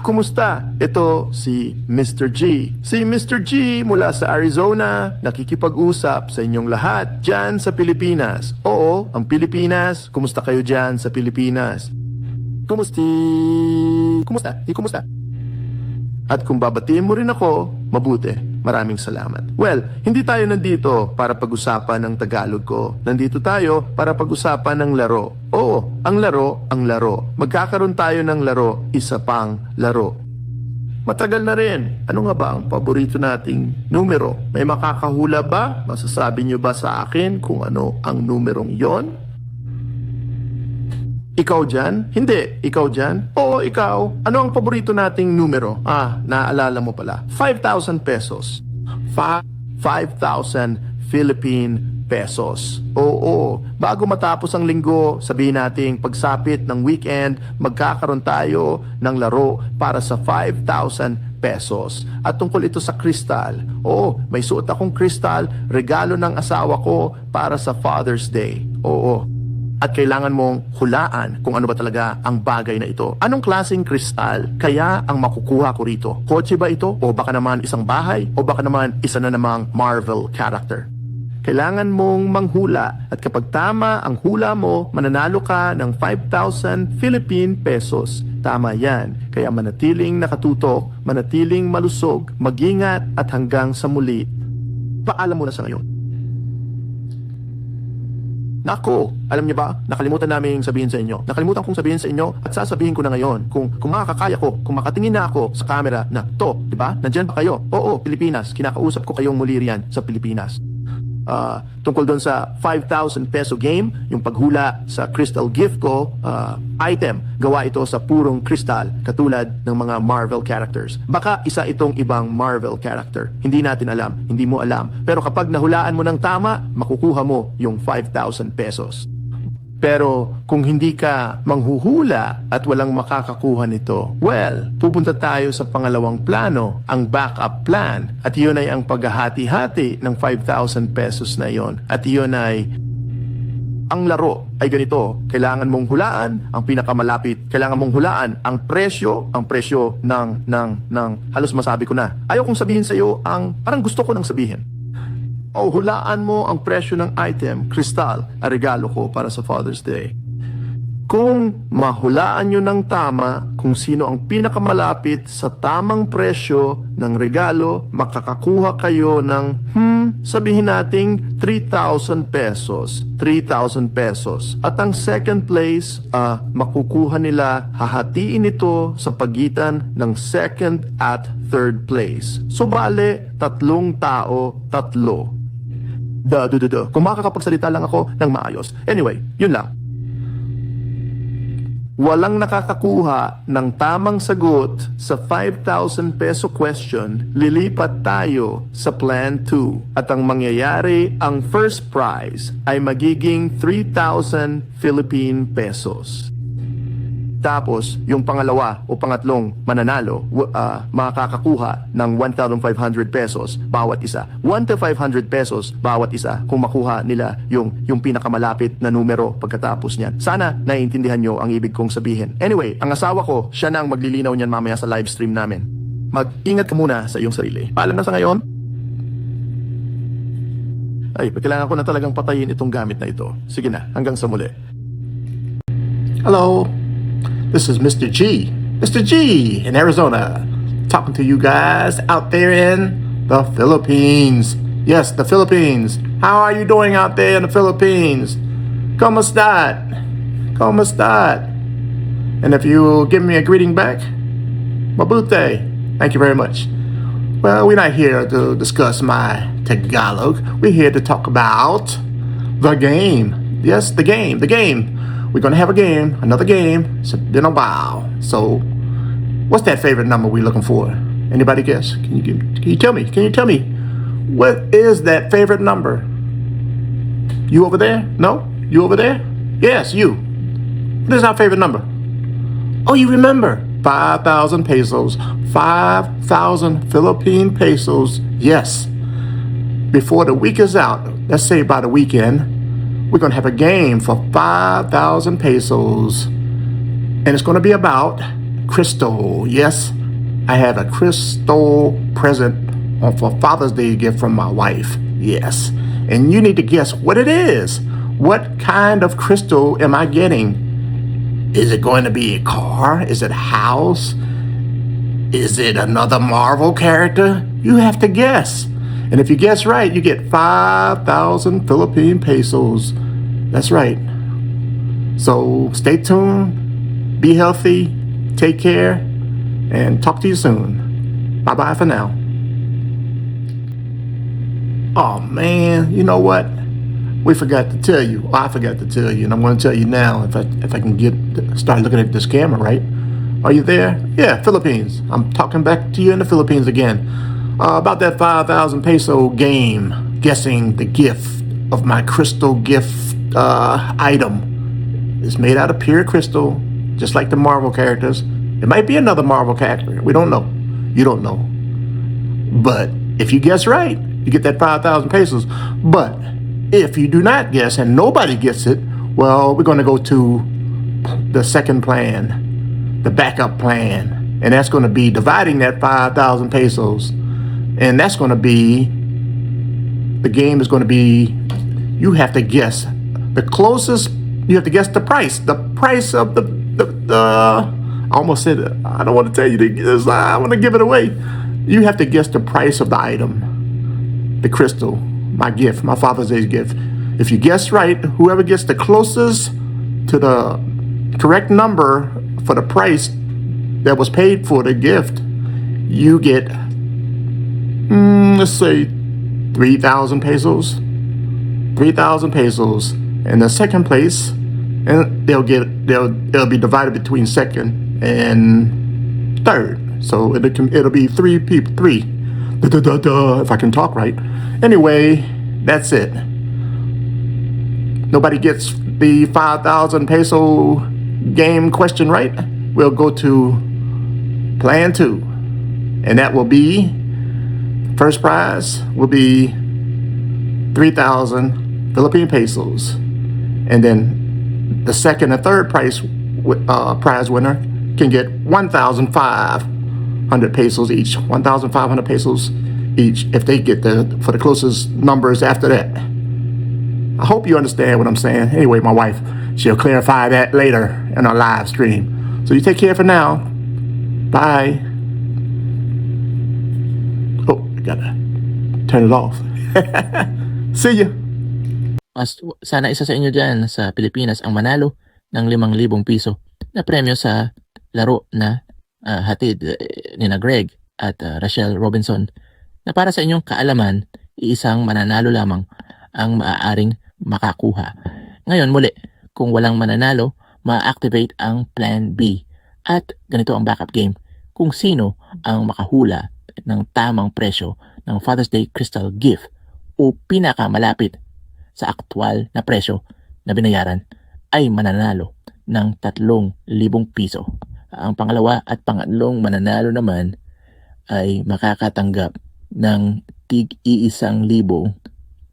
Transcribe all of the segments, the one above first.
Kumusta? Ito si Mr. G. Si Mr. G mula sa Arizona, nakikipag-usap sa inyong lahat dyan sa Pilipinas. Oo, ang Pilipinas. Kumusta kayo dyan sa Pilipinas? Kumusta? Kumusta? At kung babatiin mo rin ako, mabuti. Maraming salamat. Well, hindi tayo nandito para pag-usapan ng Tagalog ko. Nandito tayo para pag-usapan ng laro. Oo, ang laro. Magkakaroon tayo ng laro, isa pang laro. Matagal na rin. Ano nga ba ang paborito nating numero? May makakahula ba? Masasabi nyo ba sa akin kung ano ang numerong yon? Ikaw dyan? Hindi. Ikaw dyan? Oo, ikaw. Ano ang paborito nating numero? Naalala mo pala. 5,000 pesos. 5,000 Philippine pesos. Oo. Bago matapos ang linggo, sabihin nating pagsapit ng weekend, magkakaroon tayo ng laro para sa 5,000 pesos. At tungkol ito sa kristal. Oo, may suot akong kristal, regalo ng asawa ko para sa Father's Day. Oo. At kailangan mong hulaan kung ano ba talaga ang bagay na ito. Anong klaseng kristal kaya ang makukuha ko rito? Kotse ba ito? O baka naman isang bahay? O baka naman isa na namang Marvel character? Kailangan mong manghula at kapag tama ang hula mo, mananalo ka ng 5,000 Philippine pesos. Tama yan. Kaya manatiling nakatutok, manatiling malusog, mag-ingat at hanggang sa muli. Paalam muna sa ngayon. Nako, alam niyo ba, nakalimutan namin sabihin sa inyo. Nakalimutan kong sabihin sa inyo at sasabihin ko na ngayon. Kung makakakaya ko, kung makatingin na ako sa camera na to, di ba? Nandiyan ba kayo? Oo, Pilipinas. Kinakausap ko kayong muli riyan sa Pilipinas. Tungkol doon sa 5,000 peso game, yung paghula sa crystal gift ko, item, gawa ito sa purong crystal, katulad ng mga Marvel characters. Baka isa itong ibang Marvel character. Hindi natin alam, hindi mo alam. Pero kapag nahulaan mo ng tama, makukuha mo yung 5,000 pesos. Pero kung hindi ka manghuhula at walang makakakuha nito, well, pupunta tayo sa pangalawang plano, ang backup plan. At iyon ay ang paghahati-hati ng 5,000 pesos na iyon. At iyon ay, ang laro ay ganito, kailangan mong hulaan ang pinakamalapit, kailangan mong hulaan ang presyo ng halos masabi ko na. Ayaw kong sabihin sa iyo ang parang gusto ko nang sabihin. O hulaan mo ang presyo ng item, kristal, ang regalo ko para sa Father's Day. Kung mahulaan nyo ng tama kung sino ang pinakamalapit sa tamang presyo ng regalo, makakakuha kayo ng, sabihin nating 3,000 pesos. 3,000 pesos. At ang second place, makukuha nila, hahatiin ito sa pagitan ng second at third place. So bale, 3 tao, 3. Kung makakapagsalita lang ako ng maayos. Anyway, yun lang. Walang nakakakuha ng tamang sagot sa 5,000 peso question, lilipat tayo sa plan 2. At ang mangyayari, ang first prize ay magiging 3,000 Philippine pesos. Tapos, yung pangalawa o pangatlong mananalo, makakakuha ng 1,500 pesos bawat isa. 1,500 pesos bawat isa kung makuha nila yung pinakamalapit na numero pagkatapos niyan. Sana naiintindihan nyo ang ibig kong sabihin. Anyway, ang asawa ko, siya na ang maglilinaw niyan mamaya sa live stream namin. Mag-ingat ka muna sa iyong sarili. Paalam na sa ngayon. Ay, kailangan ko na talagang patayin itong gamit na ito. Sige na, hanggang sa muli. Hello. This is Mr. G. Mr. G in Arizona, talking to you guys out there in the Philippines. Yes, the Philippines. How are you doing out there in the Philippines? ¿Cómo estás? ¿Cómo estás? And if you give me a greeting back, mabuti. Thank you very much. Well, we're not here to discuss my Tagalog. We're here to talk about the game. Yes, the game. We're gonna have a game, another game. It's been a while. So, what's that favorite number we're looking for? Anybody guess? Can you tell me? Can you tell me? What is that favorite number? You over there? No? You over there? Yes, you. What is our favorite number? Oh, you remember? 5,000 pesos. 5,000 Philippine pesos. Yes. Before the week is out, let's say by the weekend, we're going to have a game for 5,000 pesos. And it's going to be about crystal. Yes, I had a crystal present for Father's Day gift from my wife. Yes, and you need to guess what it is. What kind of crystal am I getting? Is it going to be a car? Is it a house? Is it another Marvel character? You have to guess. And if you guess right, you get 5,000 Philippine pesos. That's right. So stay tuned, be healthy, take care, and talk to you soon. Bye-bye for now. Oh man, you know what? We forgot to tell you. I forgot to tell you, and I'm going to tell you now if I can start looking at this camera right. Are you there? Yeah, Philippines. I'm talking back to you in the Philippines again. About that 5,000 peso game, guessing the gift of my crystal gift item. It's made out of pure crystal, just like the Marvel characters. It might be another Marvel character. We don't know. You don't know. But if you guess right, you get that 5,000 pesos. But if you do not guess and nobody gets it, well, we're going to go to the second plan, the backup plan. And that's going to be dividing that 5,000 pesos. And that's going to be, the game is going to be, you have to guess the closest, you have to guess the price of I almost said it. I don't want to tell you this. I want to give it away. You have to guess the price of the item, the crystal, my gift, my Father's Day gift. If you guess right, whoever gets the closest to the correct number for the price that was paid for the gift, you get, let's say, 3,000 pesos. 3,000 pesos. And the second place, and they'll be divided between second and third. So it'll be three people, if I can talk right. Anyway, that's it. Nobody gets the 5,000 peso game question right. We'll go to plan 2. And that will be, first prize will be 3,000 Philippine pesos. And then the second and third prize winner can get 1,500 pesos each. 1,500 pesos each if they get for the closest numbers after that. I hope you understand what I'm saying. Anyway, my wife, she'll clarify that later in our live stream. So you take care for now. Bye. Oh, I gotta turn it off. See ya. Sana isa sa inyo dyan sa Pilipinas ang manalo ng 5,000 piso na premyo sa laro na hatid ni na Greg at Rachel Robinson, na para sa inyong kaalaman, iisang mananalo lamang ang maaaring makakuha. Ngayon muli, kung walang mananalo, ma-activate ang Plan B. At ganito ang backup game: kung sino ang makahula ng tamang presyo ng Father's Day Crystal Gift o pinakamalapit sa aktwal na presyo na binayaran ay mananalo ng 3,000 piso. Ang pangalawa at pangatlong mananalo naman ay makakatanggap ng tig-1,000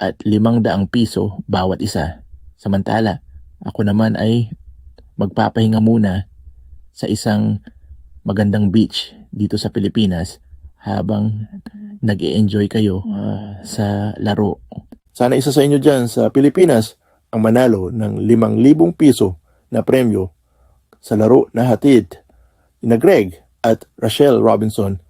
at 500 piso bawat isa. Samantala, ako naman ay magpapahinga muna sa isang magandang beach dito sa Pilipinas habang nag-e-enjoy kayo sa laro. Sana isa sa inyo dyan sa Pilipinas ang manalo ng 5,000 piso na premyo sa laro na hatid ni Greg at Rachel Robinson,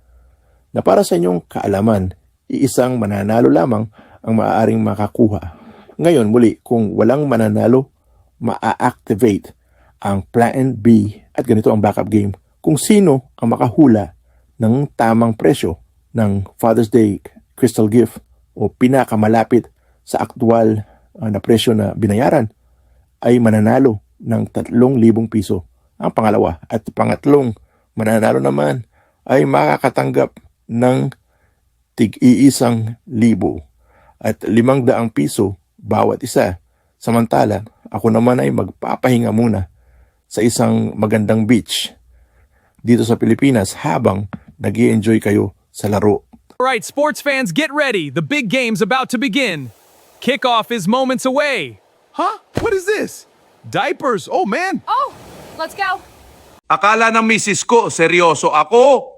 na para sa inyong kaalaman, iisang mananalo lamang ang maaaring makakuha. Ngayon muli, kung walang mananalo, ma-activate ang Plan B at ganito ang backup game: kung sino ang makahula ng tamang presyo ng Father's Day Crystal Gift o pinakamalapit sa aktwal na presyo na binayaran ay mananalo ng 3,000 piso. Ang pangalawa at pangatlong mananalo naman ay makakatanggap ng tig-1,000 at 500 piso bawat isa. Samantala, ako naman ay magpapahinga muna sa isang magandang beach dito sa Pilipinas habang nag-i-enjoy kayo sa laro. All right, sports fans, get ready. The big game's about to begin. Kickoff is moments away. Huh? What is this? Diapers. Oh, man. Oh, let's go. Akala ng misis ko, seryoso ako.